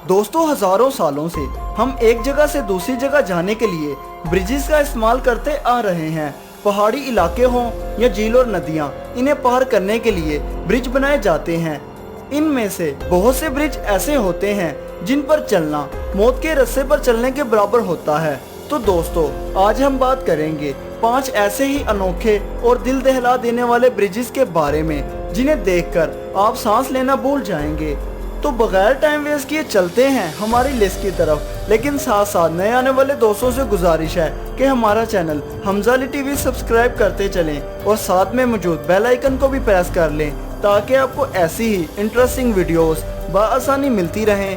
दोस्तों, हजारों सालों से हम एक जगह से दूसरी जगह जाने के लिए ब्रिजेस का इस्तेमाल करते आ रहे हैं। पहाड़ी इलाके हों या झील और नदियाँ, इन्हें पार करने के लिए ब्रिज बनाए जाते हैं। इनमें से बहुत से ब्रिज ऐसे होते हैं जिन पर चलना मौत के रास्ते पर चलने के बराबर होता है। तो दोस्तों, आज हम बात करेंगे 5 ऐसे ही अनोखे और दिल दहला देने वाले ब्रिजेस के बारे में जिन्हें देखकर आप सांस लेना भूल जाएंगे। तो बगैर टाइम वेस्ट किए चलते हैं हमारी लिस्ट की तरफ, लेकिन साथ साथ नए आने वाले दोस्तों से गुजारिश है कि हमारा channel Hamza Ali TV subscribe करते चलें और साथ में मौजूद बेल आइकन को भी प्रेस कर लें ताकि आपको ऐसी ही इंटरेस्टिंग वीडियोस बआसानी मिलती रहें।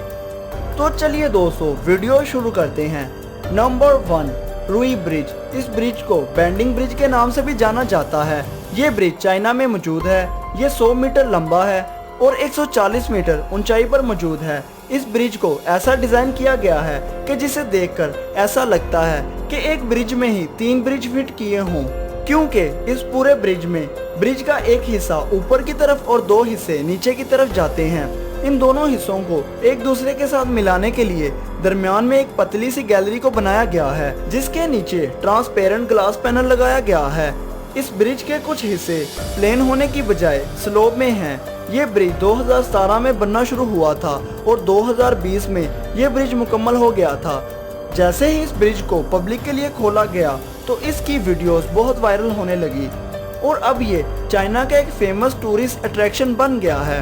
तो चलिए दोस्तों, वीडियो शुरू करते हैं। नंबर 1, रुई ब्रिज। इस ब्रिज को बेंडिंग ब्रिज के नाम से भी जाना जाता है। ये ब्रिज चाइना में मौजूद है। ये 100 मीटर लंबा है और 140 मीटर ऊंचाई पर मौजूद है। इस ब्रिज को ऐसा डिजाइन किया गया है कि जिसे देखकर ऐसा लगता है कि एक ब्रिज में ही 3 ब्रिज फिट किए हों, क्योंकि इस पूरे ब्रिज में ब्रिज का एक हिस्सा ऊपर की तरफ और 2 हिस्से नीचे की तरफ जाते हैं। इन दोनों हिस्सों को एक दूसरे के साथ मिलाने के लिए दरमियान में एक पतली सी गैलरी को बनाया गया है, जिसके नीचे ट्रांसपेरेंट ग्लास पैनल लगाया गया है। इस ब्रिज के कुछ हिस्से प्लेन होने की बजाय स्लोप में हैं। ये ब्रिज 2017 में बनना शुरू हुआ था और 2020 में ये ब्रिज मुकम्मल हो गया था। जैसे ही इस ब्रिज को पब्लिक के लिए खोला गया तो इसकी वीडियोस बहुत वायरल होने लगी और अब ये चाइना का एक फेमस टूरिस्ट अट्रैक्शन बन गया है।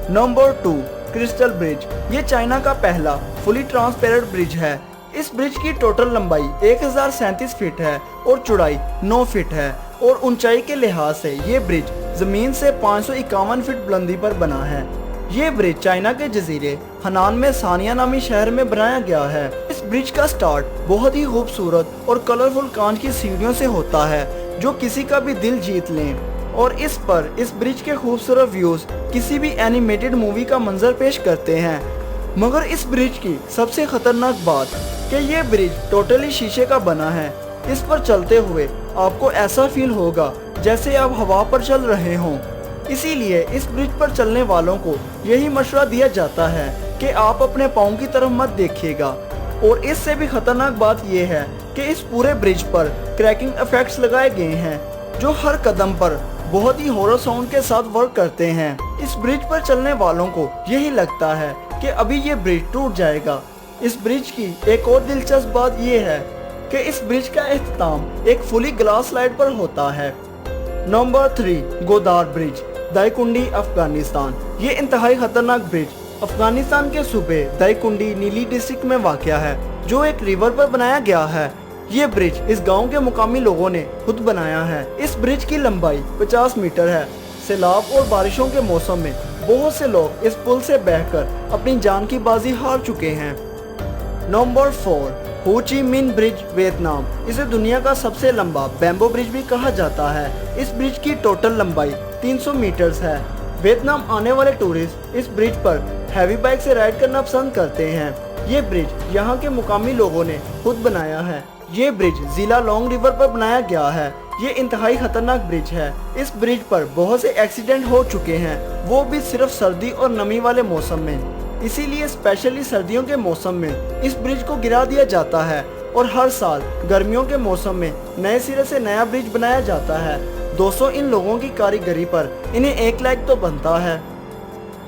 Number 2, crystal bridge. ये चाइना का पहला फुली ट्रांसपेरेंट ब्रिज है। इस ब्रिज की टोटल लंबाई 1037 फीट है और चौड़ाई 9 फीट है और ऊंचाई के लिहाज से ये ब्रिज जमीन से 551 फीट बुलंदी पर बना है। ये ब्रिज चाइना के जजीरे हनान में सानिया नामी शहर में बनाया गया है। इस ब्रिज का स्टार्ट बहुत ही खूबसूरत और कलरफुल कांच की सीढ़ियों से होता है जो किसी का भी दिल जीत लें, और इस ब्रिज के खूबसूरत व्यूज किसी भी एनिमेटेड मूवी का मंजर पेश करते हैं। मगर इस ब्रिज की सबसे खतरनाक बात कि ये ब्रिज टोटली शीशे का बना है। इस पर चलते हुए आपको ऐसा फील होगा जैसे आप हवा पर चल रहे हों। इसीलिए इस ब्रिज पर चलने वालों को यही मशवरा दिया जाता है कि आप अपने पाँव की तरफ मत देखिएगा। और इससे भी खतरनाक बात यह है कि इस पूरे ब्रिज पर क्रैकिंग इफेक्ट्स लगाए गए हैं जो हर कदम पर बहुत ही हॉरर साउंड के साथ वर्क करते हैं। इस ब्रिज पर चलने वालों को यही लगता है कि अभी ये ब्रिज टूट जाएगा। इस ब्रिज की एक और दिलचस्प बात यह है कि इस ब्रिज का इख्तिताम एक फुली ग्लास स्लाइड पर होता है। Number 3, Godar bridge, Daikundi, Afghanistan. ये इंतहाई खतरनाक ब्रिज अफगानिस्तान के सूबे दाईकुंडी नीली डिस्ट्रिक्ट में वाक़या है, जो एक रिवर पर बनाया गया है। ये ब्रिज इस गांव के मुकामी लोगों ने खुद बनाया है। इस ब्रिज की लंबाई 50 मीटर है। सैलाब और बारिशों के मौसम में बहुत से लोग इस पुल से बहकर अपनी जान की बाजी हार चुके हैं। नंबर 4, हो ची मिन ब्रिज, वियतनाम। इसे दुनिया का सबसे लंबा बैम्बो ब्रिज भी कहा जाता है। इस ब्रिज की टोटल लंबाई 300 मीटर्स है। वियतनाम आने वाले टूरिस्ट इस ब्रिज पर हैवी बाइक से राइड करना पसंद करते हैं। ये ब्रिज यहाँ के मुकामी लोगों ने खुद बनाया है। ये ब्रिज जिला लॉन्ग रिवर पर बनाया गया है। ये इंतहाई खतरनाक ब्रिज है। इस ब्रिज पर बहुत से एक्सीडेंट हो चुके हैं, वो भी सिर्फ सर्दी और नमी वाले मौसम में। इसीलिए स्पेशली सर्दियों के मौसम में इस ब्रिज को गिरा दिया जाता है और हर साल गर्मियों के मौसम में नए सिरे से नया ब्रिज बनाया जाता है। दोस्तों, इन लोगों की कारीगरी पर इन्हें 1 लाख तो बनता है।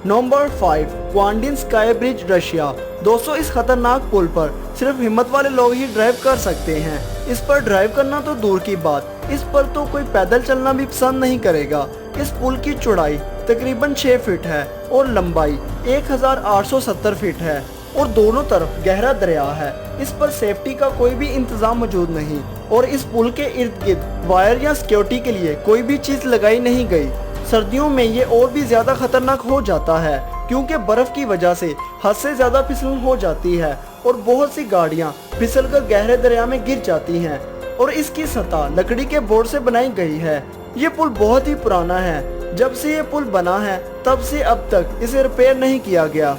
Number 5, Kuandin sky bridge, Russia. दोस्तों, इस खतरनाक पुल पर सिर्फ हिम्मत वाले लोग ही ड्राइव कर सकते हैं। इस पर ड्राइव करना तो दूर की बात, इस पर तो कोई पैदल चलना भी पसंद नहीं करेगा। इस पुल की चौड़ाई तकरीबन 6 फीट है और लंबाई 1870 फीट है और दोनों तरफ गहरा दरिया है। इस पर सेफ्टी का कोई भी इंतजाम मौजूद नहीं और इस पुल के इर्द गिर्द वायर या सिक्योरिटी के लिए कोई भी चीज लगाई नहीं गई। सर्दियों में ये और भी ज्यादा खतरनाक हो जाता है क्योंकि बर्फ की वजह से हद से ज्यादा फिसलन हो जाती है और बहुत सी गाड़ियां फिसलकर गहरे दरिया में गिर जाती हैं और इसकी सतह लकड़ी के बोर्ड से बनाई गई है। ये पुल बहुत ही पुराना है। जब से ये पुल बना है तब से अब तक इसे रिपेयर नहीं किया गया।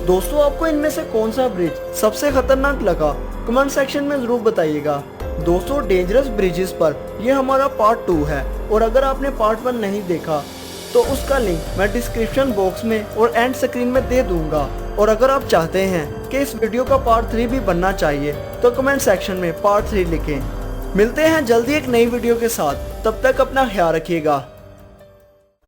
दोस्तों, आपको इनमें से कौन सा ब्रिज सबसे खतरनाक लगा कमेंट सेक्शन में जरूर बताइएगा। दोस्तों, डेंजरस ब्रिजेस पर यह हमारा पार्ट 2 है और अगर आपने पार्ट 1 नहीं देखा तो उसका लिंक मैं डिस्क्रिप्शन बॉक्स में और एंड स्क्रीन में दे दूंगा। और अगर आप चाहते हैं कि इस वीडियो का पार्ट 3 भी बनना चाहिए तो कमेंट सेक्शन में पार्ट 3 लिखें। मिलते हैं जल्दी एक नई वीडियो के साथ, तब तक अपना ख्याल रखिएगा।